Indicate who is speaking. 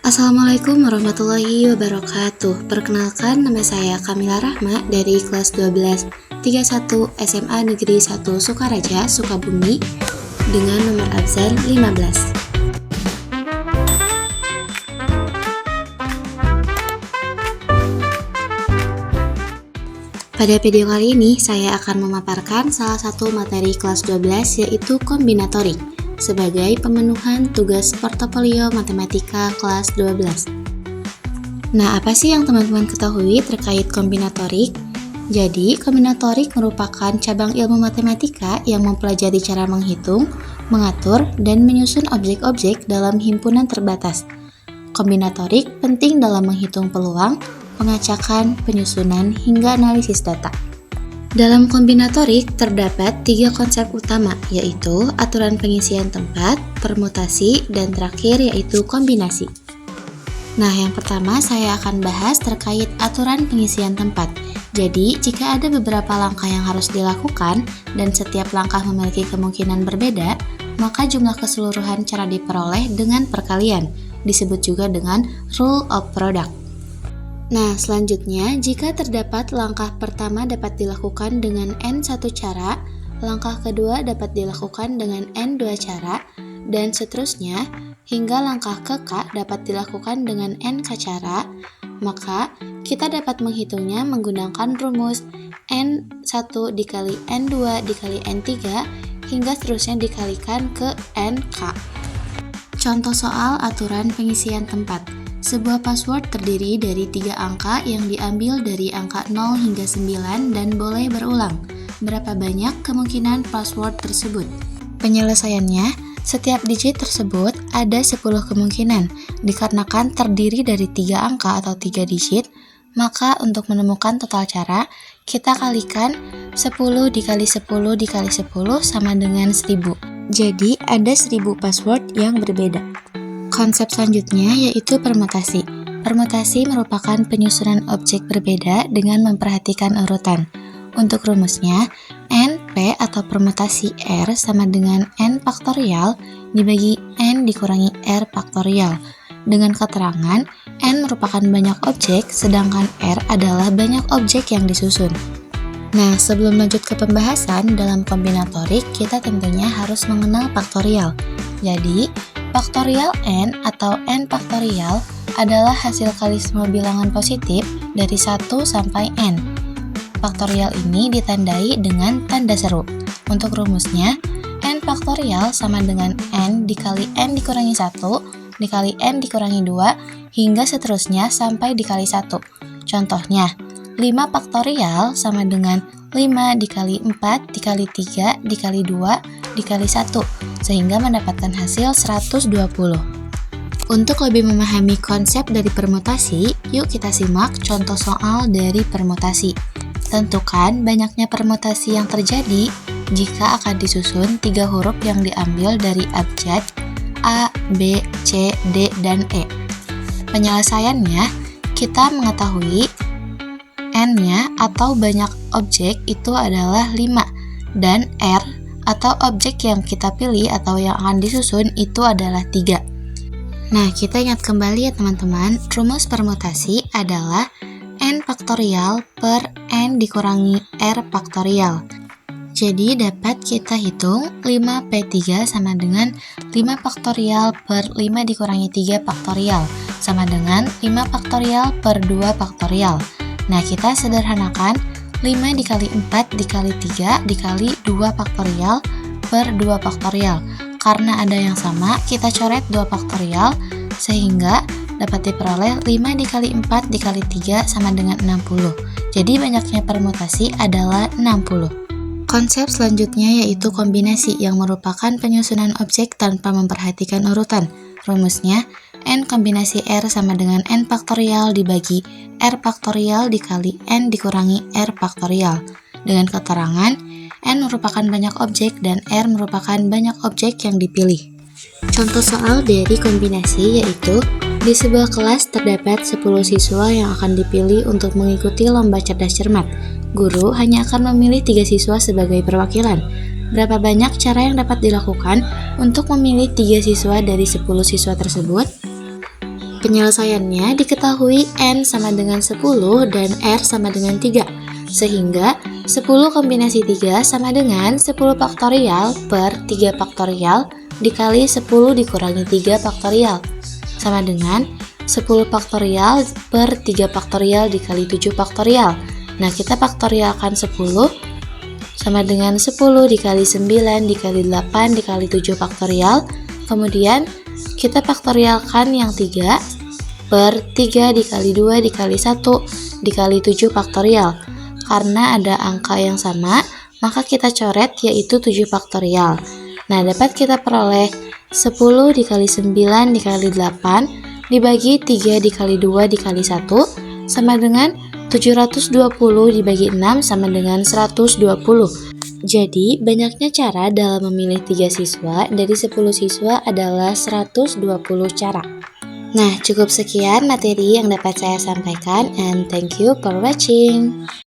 Speaker 1: Assalamualaikum warahmatullahi wabarakatuh. Perkenalkan, nama saya Kamila Rahma dari kelas 12 31 SMA Negeri 1 Sukaraja, Sukabumi dengan nomor absen 15. Pada video kali ini, saya akan memaparkan salah satu materi kelas 12 yaitu kombinatorik sebagai pemenuhan tugas portofolio matematika kelas 12. Nah, apa sih yang teman-teman ketahui terkait kombinatorik? Jadi, kombinatorik merupakan cabang ilmu matematika yang mempelajari cara menghitung, mengatur, dan menyusun objek-objek dalam himpunan terbatas. Kombinatorik penting dalam menghitung peluang, pengacakan, penyusunan, hingga analisis data. Dalam kombinatorik terdapat 3 konsep utama, yaitu aturan pengisian tempat, permutasi, dan terakhir yaitu kombinasi. Nah, yang pertama saya akan bahas terkait aturan pengisian tempat. Jadi, jika ada beberapa langkah yang harus dilakukan dan setiap langkah memiliki kemungkinan berbeda, maka jumlah keseluruhan cara diperoleh dengan perkalian, disebut juga dengan rule of product. Nah, selanjutnya, jika terdapat langkah pertama dapat dilakukan dengan N1 cara, langkah kedua dapat dilakukan dengan N2 cara, dan seterusnya, hingga langkah ke K dapat dilakukan dengan NK cara, maka kita dapat menghitungnya menggunakan rumus N1 dikali N2 dikali N3, hingga seterusnya dikalikan ke NK. Contoh soal aturan pengisian tempat. Sebuah password terdiri dari 3 angka yang diambil dari angka 0 hingga 9 dan boleh berulang. Berapa banyak kemungkinan password tersebut? Penyelesaiannya, setiap digit tersebut ada 10 kemungkinan. Dikarenakan terdiri dari 3 angka atau 3 digit, maka untuk menemukan total cara, kita kalikan 10 dikali 10 dikali 10 sama dengan 1000. Jadi, ada 1000 password yang berbeda. Konsep selanjutnya yaitu permutasi. Permutasi merupakan penyusunan objek berbeda dengan memperhatikan urutan. Untuk rumusnya, NP atau permutasi R sama dengan N faktorial dibagi N dikurangi R faktorial. Dengan keterangan, N merupakan banyak objek, sedangkan R adalah banyak objek yang disusun. Nah, sebelum lanjut ke pembahasan dalam kombinatorik, kita tentunya harus mengenal faktorial. Jadi, faktorial N atau N faktorial adalah hasil kalisme bilangan positif dari 1 sampai N. Faktorial ini ditandai dengan tanda seru. Untuk rumusnya, N faktorial sama dengan N dikali N dikurangi 1, dikali N dikurangi 2, hingga seterusnya sampai dikali 1. Contohnya, 5 faktorial sama dengan 5 dikali 4 dikali 3 dikali 2 dikali 1, sehingga mendapatkan hasil 120. Untuk lebih memahami konsep dari permutasi, yuk kita simak contoh soal dari permutasi. Tentukan banyaknya permutasi yang terjadi jika akan disusun 3 huruf yang diambil dari abjad A, B, C, D, dan E. Penyelesaiannya, kita mengetahui N-nya atau banyak objek itu adalah 5, dan R atau objek yang kita pilih atau yang akan disusun itu adalah 3. Nah, kita ingat kembali ya teman-teman, rumus permutasi adalah N faktorial per N dikurangi R faktorial. Jadi dapat kita hitung 5P3 sama dengan 5 faktorial per 5 dikurangi 3 faktorial sama dengan 5 faktorial per 2 faktorial. Nah, kita sederhanakan 5 dikali 4 dikali 3 dikali 2 faktorial per 2 faktorial. Karena ada yang sama, kita coret 2 faktorial sehingga dapat diperoleh 5 dikali 4 dikali 3 sama dengan 60. Jadi banyaknya permutasi adalah 60. Konsep selanjutnya yaitu kombinasi yang merupakan penyusunan objek tanpa memperhatikan urutan. Rumusnya, N kombinasi R sama dengan N faktorial dibagi R faktorial dikali N dikurangi R faktorial. Dengan keterangan, N merupakan banyak objek dan R merupakan banyak objek yang dipilih. Contoh soal dari kombinasi yaitu, di sebuah kelas terdapat 10 siswa yang akan dipilih untuk mengikuti lomba cerdas cermat. Guru hanya akan memilih 3 siswa sebagai perwakilan. Berapa banyak cara yang dapat dilakukan untuk memilih 3 siswa dari 10 siswa tersebut? Penyelesaiannya diketahui N sama dengan 10 dan R sama dengan 3, sehingga 10 kombinasi 3 sama dengan 10 faktorial per 3 faktorial dikali 10 dikurangi 3 faktorial, sama dengan 10 faktorial per 3 faktorial dikali 7 faktorial. Nah, kita faktorialkan 10 sama dengan 10 dikali 9 dikali 8 dikali 7 faktorial. Kemudian kita faktorialkan yang 3 per 3 dikali 2 dikali 1 dikali 7 faktorial. Karena ada angka yang sama, maka kita coret yaitu 7 faktorial. Nah, dapat kita peroleh 10 dikali 9 dikali 8 dibagi 3 dikali 2 dikali 1 sama dengan 720 dibagi 6 sama dengan 120. Jadi, banyaknya cara dalam memilih 3 siswa dari 10 siswa adalah 120 cara. Nah, cukup sekian materi yang dapat saya sampaikan, and thank you for watching.